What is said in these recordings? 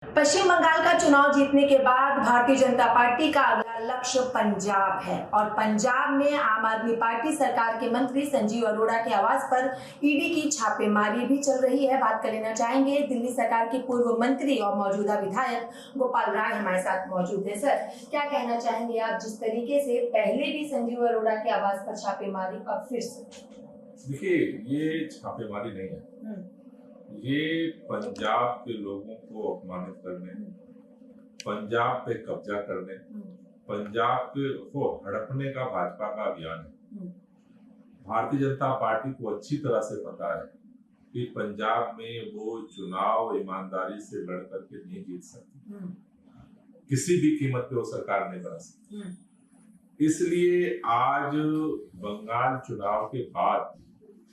पश्चिम बंगाल का चुनाव जीतने के बाद भारतीय जनता पार्टी का अगला लक्ष्य पंजाब है और पंजाब में आम आदमी पार्टी सरकार के मंत्री संजीव अरोड़ा के आवास पर ईडी की छापेमारी भी चल रही है। बात कर लेना चाहेंगे दिल्ली सरकार के पूर्व मंत्री और मौजूदा विधायक गोपाल राय हमारे साथ मौजूद है। सर, क्या कहना चाहेंगे आप, जिस तरीके से पहले भी संजीव अरोड़ा के आवास पर छापेमारी और फिर से? देखिए, ये छापेमारी नहीं है, ये पंजाब के लोगों को अपमानित करने, पंजाब पे कब्जा करने, पंजाब को हड़पने का भाजपा का अभियान है। भारतीय जनता पार्टी को अच्छी तरह से पता है कि पंजाब में वो चुनाव ईमानदारी से लड़ करके नहीं जीत सकती, किसी भी कीमत पे वो सरकार नहीं बना सकती। इसलिए आज बंगाल चुनाव के बाद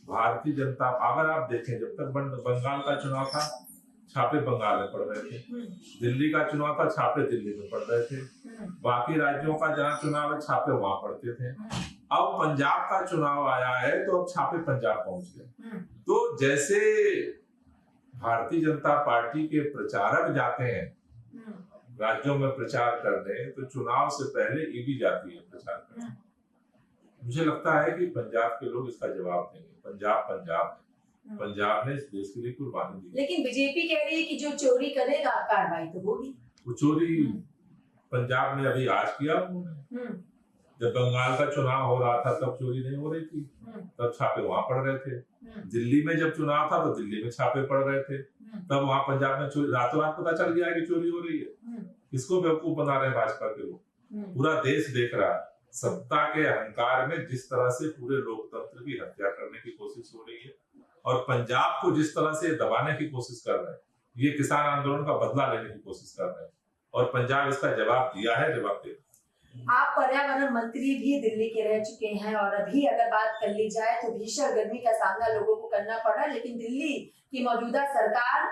भारतीय जनता, अगर आप देखें, जब तक बंगाल का चुनाव था छापे बंगाल में पड़ रहे थे, दिल्ली का चुनाव था छापे दिल्ली में पड़ रहे थे, बाकी राज्यों का जहाँ चुनाव है छापे वहां पड़ते थे। अब पंजाब का चुनाव आया है तो अब छापे पंजाब पहुंच गए। तो जैसे भारतीय जनता पार्टी के प्रचारक जाते हैं राज्यों में प्रचार करने, तो चुनाव से पहले ईडी जाती है प्रचार करने। मुझे लगता है कि पंजाब के लोग इसका जवाब देंगे। पंजाब है, पंजाब ने इस देश के लिए कुर्बानी दी। लेकिन बीजेपी कह रही है कि जो चोरी करेगा कार्रवाई तो होगी। वो चोरी पंजाब ने अभी आज किया। जब बंगाल का चुनाव हो रहा था तब चोरी नहीं हो रही थी, तब छापे वहां पड़ रहे थे। दिल्ली में जब चुनाव था तो दिल्ली में छापे पड़ रहे थे, तब वहां पंजाब में चोरी, रातों रात पता चल गया कि चोरी हो रही है। किसको बेवकूफ बना रहे भाजपा के लोग? पूरा देश देख रहा है सत्ता के अहंकार में जिस तरह से पूरे लोकतंत्र की हत्या करने की कोशिश हो रही है, और पंजाब को जिस तरह से दबाने की कोशिश कर रहे हैं, ये किसान आंदोलन का बदला लेने की कोशिश कर रहे हैं, और पंजाब इसका जवाब दिया है, जवाब दे। आप पर्यावरण मंत्री भी दिल्ली के रह चुके हैं और अभी अगर बात कर ली जाए तो भीषण गर्मी का सामना लोगों को करना पड़ा, लेकिन दिल्ली की मौजूदा सरकार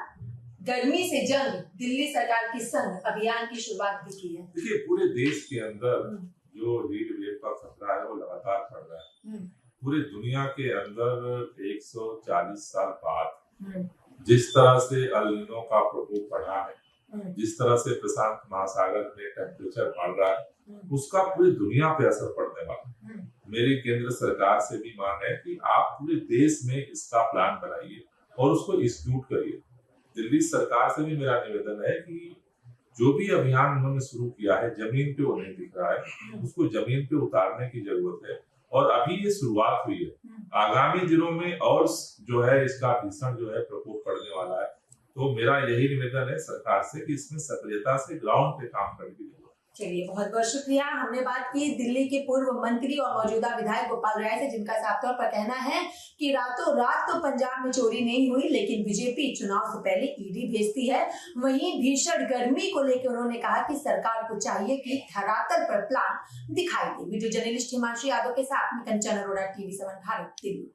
गर्मी से जंग दिल्ली सरकार की संग अभियान की शुरुआत भी की है। देखिए, पूरे देश के अंदर जो हीट वेव का खतरा है वो लगातार बढ़ रहा है। पूरी दुनिया के अंदर 140 साल बाद जिस तरह से अल नीनो का प्रकोप बढ़ा है, जिस तरह से प्रशांत महासागर में टेम्परेचर बढ़ रहा है, उसका पूरी दुनिया पे असर पड़ने वाला है। मेरी केंद्र सरकार से भी मांग है कि आप पूरे देश में इसका प्लान बनाइए और उसको एग्जीक्यूट करिए। दिल्ली सरकार से भी मेरा निवेदन है कि जो भी अभियान उन्होंने शुरू किया है, जमीन पे वो नहीं दिख रहा है, उसको जमीन पे उतारने की जरूरत है। और अभी ये शुरुआत हुई है, आगामी दिनों में और जो है इसका भीषण जो है प्रकोप पड़ने वाला है। तो मेरा यही निवेदन है सरकार से कि इसमें सक्रियता से ग्राउंड पे काम करने की जरूरत है। चलिए, बहुत बहुत शुक्रिया। हमने बात की दिल्ली के पूर्व मंत्री और मौजूदा विधायक गोपाल राय से, जिनका साफ तौर पर कहना है कि रातों रात तो पंजाब में चोरी नहीं हुई, लेकिन बीजेपी चुनाव से पहले ईडी भेजती है। वहीं भीषण गर्मी को लेकर उन्होंने कहा कि सरकार को चाहिए कि धरातल पर प्लान दिखाई दे। वीडियो जर्नलिस्ट हिमांशु यादव के साथ में कंचन अरोड़ा, TV7 भारत, दिल्ली।